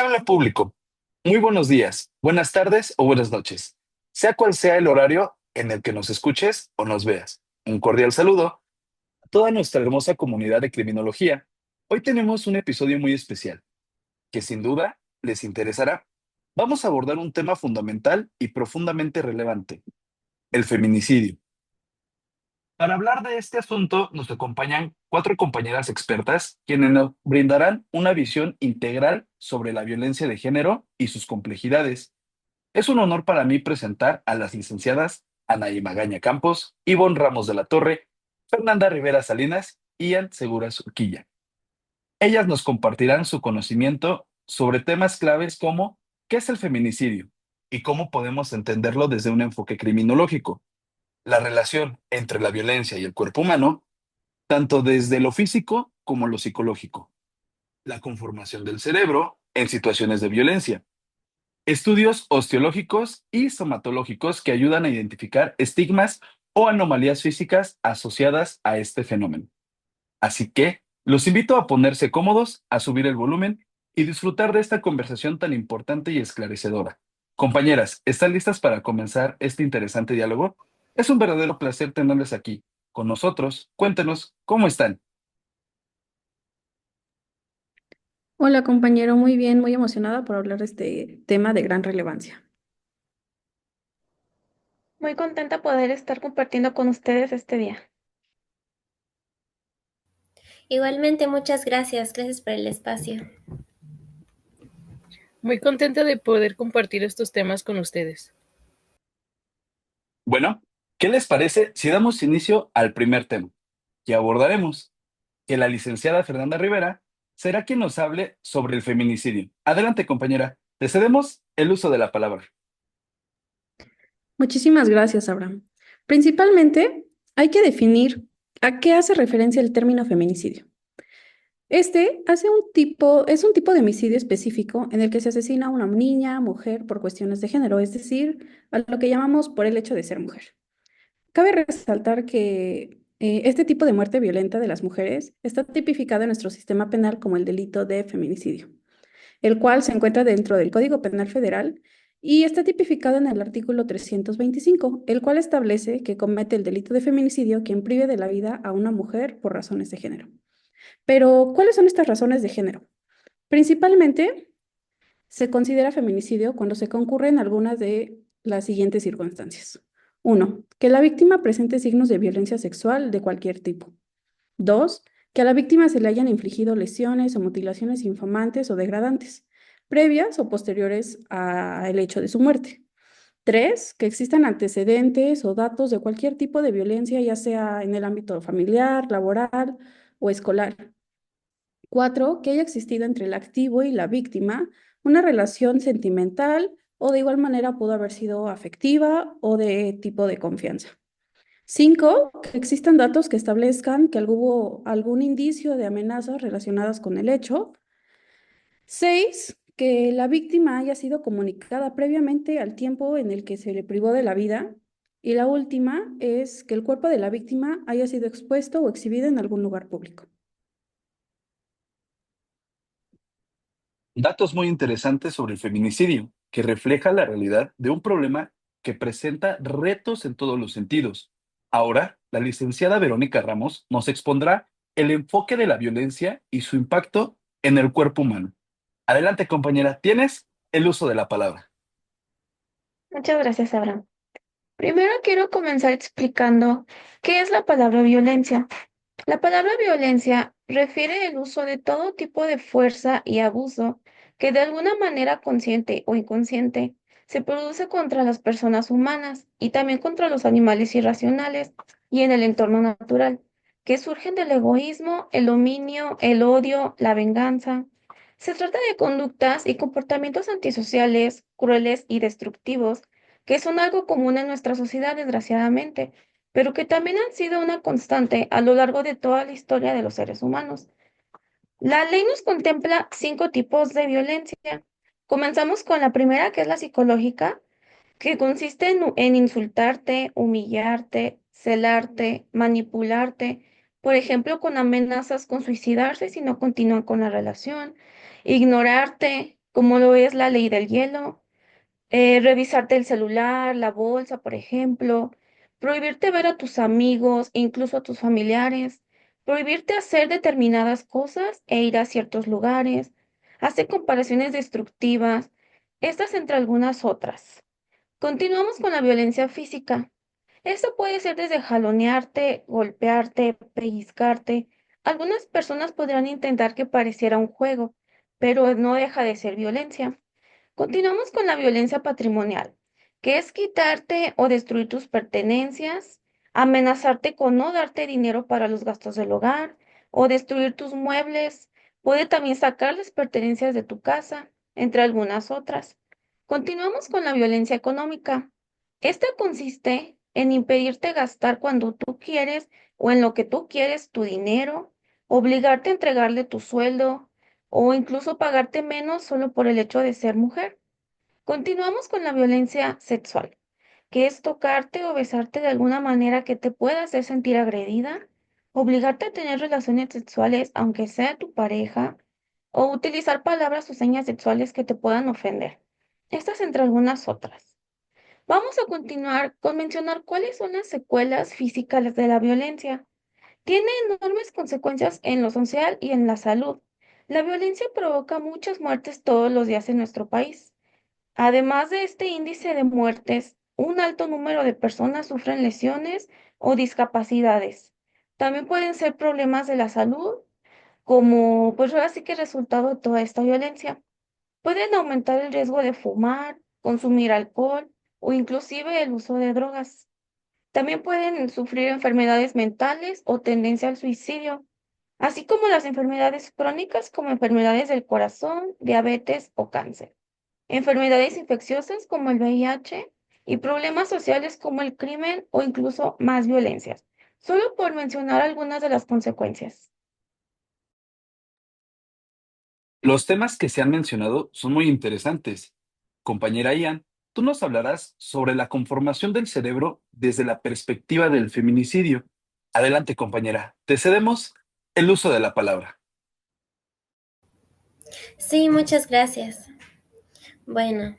Amable público, muy buenos días, buenas tardes o buenas noches, sea cual sea el horario en el que nos escuches o nos veas. Un cordial saludo a toda nuestra hermosa comunidad de criminología. Hoy tenemos un episodio muy especial que sin duda les interesará. Vamos a abordar un tema fundamental y profundamente relevante, el feminicidio. Para hablar de este asunto nos acompañan cuatro compañeras expertas quienes nos brindarán una visión integral sobre la violencia de género y sus complejidades. Es un honor para mí presentar a las licenciadas Anaí Magaña Campos, Ivonne Ramos de la Torre, Fernanda Rivera Salinas y Ian Segura Urquilla. Ellas nos compartirán su conocimiento sobre temas claves como qué es el feminicidio y cómo podemos entenderlo desde un enfoque criminológico, la relación entre la violencia y el cuerpo humano, tanto desde lo físico como lo psicológico, la conformación del cerebro en situaciones de violencia, estudios osteológicos y somatológicos que ayudan a identificar estigmas o anomalías físicas asociadas a este fenómeno. Así que los invito a ponerse cómodos, a subir el volumen y disfrutar de esta conversación tan importante y esclarecedora. Compañeras, ¿están listas para comenzar este interesante diálogo? Es un verdadero placer tenerles aquí con nosotros. Cuéntenos cómo están. Hola compañero, muy bien, muy emocionada por hablar de este tema de gran relevancia. Muy contenta poder estar compartiendo con ustedes este día. Igualmente, muchas gracias. Gracias por el espacio. Muy contenta de poder compartir estos temas con ustedes. Bueno, ¿qué les parece si damos inicio al primer tema que abordaremos? Que la licenciada Fernanda Rivera será quien nos hable sobre el feminicidio. Adelante, compañera. Te cedemos el uso de la palabra. Muchísimas gracias, Abraham. Principalmente, hay que definir a qué hace referencia el término feminicidio. Es un tipo de homicidio específico en el que se asesina a una niña, mujer, por cuestiones de género, es decir, a lo que llamamos por el hecho de ser mujer. Cabe resaltar que este tipo de muerte violenta de las mujeres está tipificado en nuestro sistema penal como el delito de feminicidio, el cual se encuentra dentro del Código Penal Federal y está tipificado en el artículo 325, el cual establece que comete el delito de feminicidio quien prive de la vida a una mujer por razones de género. Pero, ¿cuáles son estas razones de género? Principalmente, se considera feminicidio cuando se concurren algunas de las siguientes circunstancias. Uno, que la víctima presente signos de violencia sexual de cualquier tipo. Dos, que a la víctima se le hayan infligido lesiones o mutilaciones infamantes o degradantes, previas o posteriores al hecho de su muerte. Tres, que existan antecedentes o datos de cualquier tipo de violencia, ya sea en el ámbito familiar, laboral o escolar. Cuatro, que haya existido entre el activo y la víctima una relación sentimental o de igual manera pudo haber sido afectiva o de tipo de confianza. Cinco, que existan datos que establezcan que hubo algún indicio de amenazas relacionadas con el hecho. Seis, que la víctima haya sido comunicada previamente al tiempo en el que se le privó de la vida. Y la última es que el cuerpo de la víctima haya sido expuesto o exhibido en algún lugar público. Datos muy interesantes sobre el feminicidio, que refleja la realidad de un problema que presenta retos en todos los sentidos. Ahora, la licenciada Verónica Ramos nos expondrá el enfoque de la violencia y su impacto en el cuerpo humano. Adelante, compañera, tienes el uso de la palabra. Muchas gracias, Abraham. Primero quiero comenzar explicando qué es la palabra violencia. La palabra violencia refiere el uso de todo tipo de fuerza y abuso que de alguna manera consciente o inconsciente se produce contra las personas humanas y también contra los animales irracionales y en el entorno natural, que surgen del egoísmo, el dominio, el odio, la venganza. Se trata de conductas y comportamientos antisociales, crueles y destructivos, que son algo común en nuestra sociedad, desgraciadamente, pero que también han sido una constante a lo largo de toda la historia de los seres humanos. La ley nos contempla 5 tipos de violencia. Comenzamos con la primera, que es la psicológica, que consiste en insultarte, humillarte, celarte, manipularte, por ejemplo, con amenazas con suicidarse si no continúan con la relación, ignorarte, como lo es la ley del hielo, revisarte el celular, la bolsa, por ejemplo, prohibirte ver a tus amigos, incluso a tus familiares, prohibirte hacer determinadas cosas e ir a ciertos lugares, hacer comparaciones destructivas, estas entre algunas otras. Continuamos con la violencia física. Esto puede ser desde jalonearte, golpearte, pellizcarte. Algunas personas podrán intentar que pareciera un juego, pero no deja de ser violencia. Continuamos con la violencia patrimonial, que es quitarte o destruir tus pertenencias, amenazarte con no darte dinero para los gastos del hogar o destruir tus muebles. Puede también sacar las pertenencias de tu casa, entre algunas otras. Continuamos con la violencia económica. Esta consiste en impedirte gastar cuando tú quieres o en lo que tú quieres tu dinero, obligarte a entregarle tu sueldo o incluso pagarte menos solo por el hecho de ser mujer. Continuamos con la violencia sexual, que es tocarte o besarte de alguna manera que te pueda hacer sentir agredida, obligarte a tener relaciones sexuales aunque sea tu pareja, o utilizar palabras o señas sexuales que te puedan ofender. Estas entre algunas otras. Vamos a continuar con mencionar cuáles son las secuelas físicas de la violencia. Tiene enormes consecuencias en lo social y en la salud. La violencia provoca muchas muertes todos los días en nuestro país. Además de este índice de muertes, un alto número de personas sufren lesiones o discapacidades. También pueden ser problemas de la salud, como pues ahora sí que resultado de toda esta violencia. Pueden aumentar el riesgo de fumar, consumir alcohol o inclusive el uso de drogas. También pueden sufrir enfermedades mentales o tendencia al suicidio, así como las enfermedades crónicas como enfermedades del corazón, diabetes o cáncer, enfermedades infecciosas como el VIH y problemas sociales como el crimen o incluso más violencias, solo por mencionar algunas de las consecuencias. Los temas que se han mencionado son muy interesantes. Compañera Ian, tú nos hablarás sobre la conformación del cerebro desde la perspectiva del feminicidio. Adelante, compañera. Te cedemos el uso de la palabra. Sí, muchas gracias. Bueno,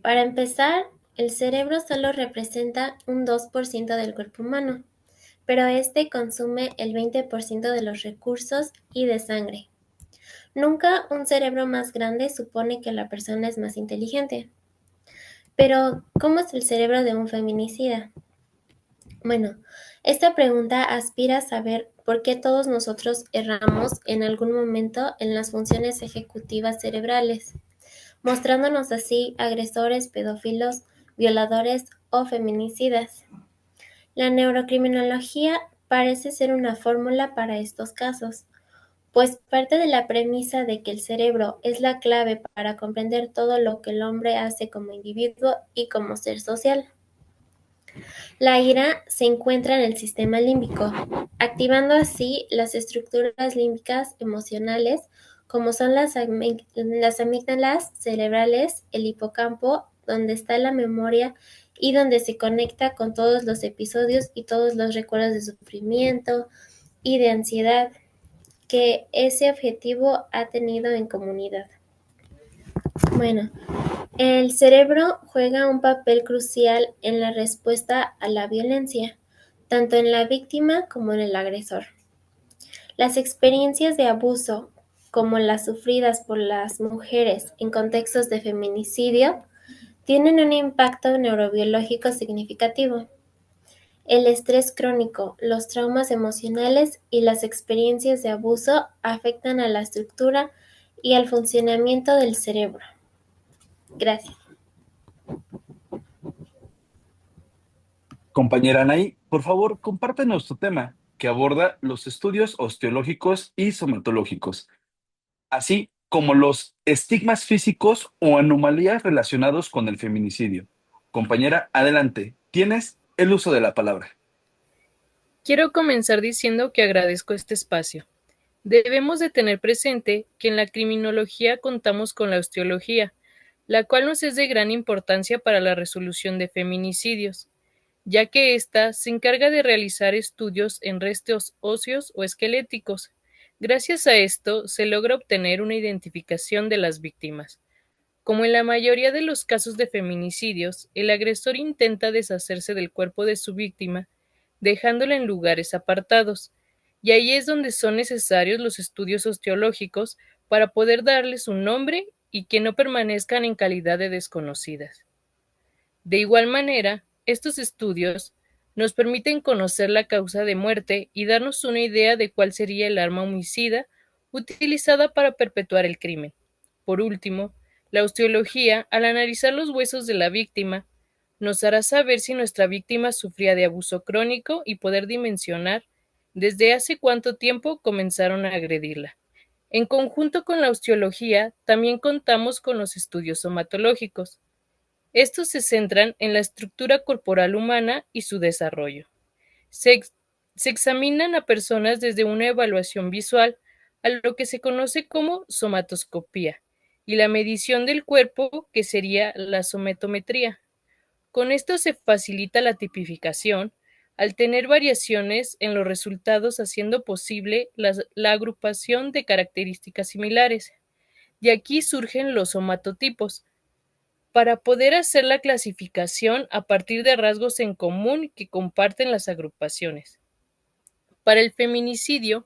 para empezar, el cerebro solo representa un 2% del cuerpo humano, pero este consume el 20% de los recursos y de sangre. Nunca un cerebro más grande supone que la persona es más inteligente. Pero, ¿cómo es el cerebro de un feminicida? Bueno, esta pregunta aspira a saber por qué todos nosotros erramos en algún momento en las funciones ejecutivas cerebrales, mostrándonos así agresores, pedófilos, violadores o feminicidas. La neurocriminología parece ser una fórmula para estos casos, pues parte de la premisa de que el cerebro es la clave para comprender todo lo que el hombre hace como individuo y como ser social. La ira se encuentra en el sistema límbico, activando así las estructuras límbicas emocionales como son las amígdalas cerebrales, el hipocampo, donde está la memoria y donde se conecta con todos los episodios y todos los recuerdos de sufrimiento y de ansiedad que ese objetivo ha tenido en comunidad. Bueno, el cerebro juega un papel crucial en la respuesta a la violencia, tanto en la víctima como en el agresor. Las experiencias de abuso, como las sufridas por las mujeres en contextos de feminicidio, tienen un impacto neurobiológico significativo. El estrés crónico, los traumas emocionales y las experiencias de abuso afectan a la estructura y al funcionamiento del cerebro. Gracias. Compañera Anaí, por favor, compártenos tu tema, que aborda los estudios osteológicos y somatológicos, así como los estigmas físicos o anomalías relacionados con el feminicidio. Compañera, adelante, tienes el uso de la palabra. Quiero comenzar diciendo que agradezco este espacio. Debemos de tener presente que en la criminología contamos con la osteología, la cual nos es de gran importancia para la resolución de feminicidios, ya que ésta se encarga de realizar estudios en restos óseos o esqueléticos. Gracias a esto se logra obtener una identificación de las víctimas. Como en la mayoría de los casos de feminicidios, el agresor intenta deshacerse del cuerpo de su víctima, dejándola en lugares apartados, y ahí es donde son necesarios los estudios osteológicos para poder darles un nombre y que no permanezcan en calidad de desconocidas. De igual manera, estos estudios nos permiten conocer la causa de muerte y darnos una idea de cuál sería el arma homicida utilizada para perpetrar el crimen. Por último, la osteología, al analizar los huesos de la víctima, nos hará saber si nuestra víctima sufría de abuso crónico y poder dimensionar desde hace cuánto tiempo comenzaron a agredirla. En conjunto con la osteología, también contamos con los estudios somatológicos. Estos se centran en la estructura corporal humana y su desarrollo. Se, se examinan a personas desde una evaluación visual a lo que se conoce como somatoscopía y la medición del cuerpo, que sería la somatometría. Con esto se facilita la tipificación al tener variaciones en los resultados, haciendo posible la agrupación de características similares. De aquí surgen los somatotipos, para poder hacer la clasificación a partir de rasgos en común que comparten las agrupaciones. Para el feminicidio,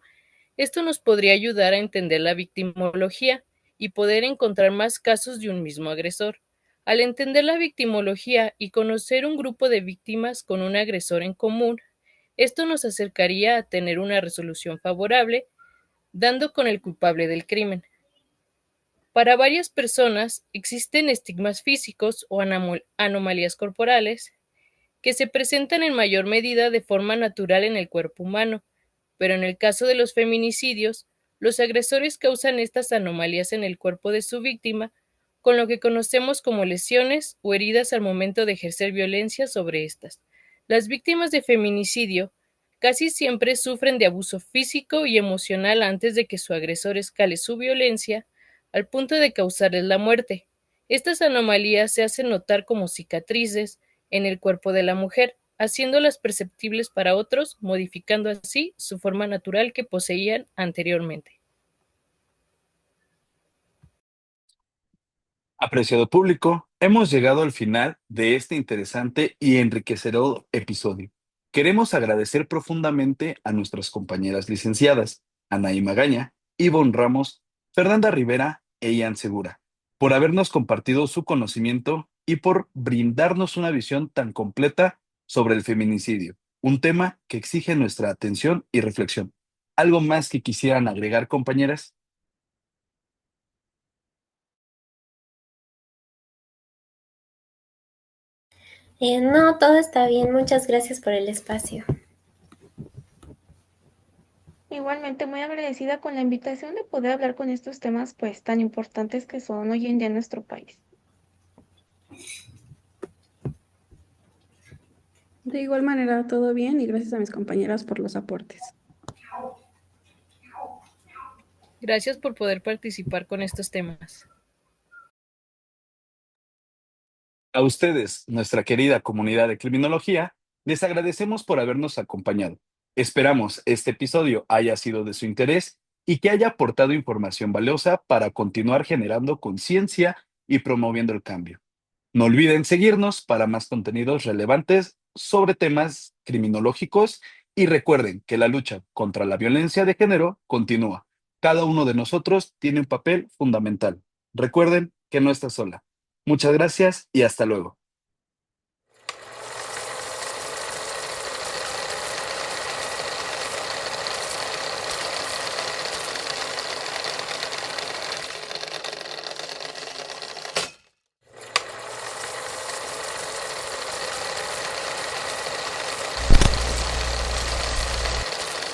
esto nos podría ayudar a entender la victimología y poder encontrar más casos de un mismo agresor. Al entender la victimología y conocer un grupo de víctimas con un agresor en común, esto nos acercaría a tener una resolución favorable, dando con el culpable del crimen. Para varias personas existen estigmas físicos o anomalías corporales que se presentan en mayor medida de forma natural en el cuerpo humano, pero en el caso de los feminicidios, los agresores causan estas anomalías en el cuerpo de su víctima, con lo que conocemos como lesiones o heridas al momento de ejercer violencia sobre estas. Las víctimas de feminicidio casi siempre sufren de abuso físico y emocional antes de que su agresor escale su violencia al punto de causarles la muerte. Estas anomalías se hacen notar como cicatrices en el cuerpo de la mujer, haciéndolas perceptibles para otros, modificando así su forma natural que poseían anteriormente. Apreciado público, hemos llegado al final de este interesante y enriquecedor episodio. Queremos agradecer profundamente a nuestras compañeras licenciadas, Anaí Magaña, Ivonne Ramos, Fernanda Rivera e Ian Segura, por habernos compartido su conocimiento y por brindarnos una visión tan completa sobre el feminicidio, un tema que exige nuestra atención y reflexión. ¿Algo más que quisieran agregar, compañeras? No, todo está bien. Muchas gracias por el espacio. Igualmente muy agradecida con la invitación de poder hablar con estos temas pues tan importantes que son hoy en día en nuestro país. De igual manera, todo bien y gracias a mis compañeras por los aportes. Gracias por poder participar con estos temas. A ustedes, nuestra querida comunidad de criminología, les agradecemos por habernos acompañado. Esperamos este episodio haya sido de su interés y que haya aportado información valiosa para continuar generando conciencia y promoviendo el cambio. No olviden seguirnos para más contenidos relevantes sobre temas criminológicos y recuerden que la lucha contra la violencia de género continúa. Cada uno de nosotros tiene un papel fundamental. Recuerden que no está sola. Muchas gracias y hasta luego.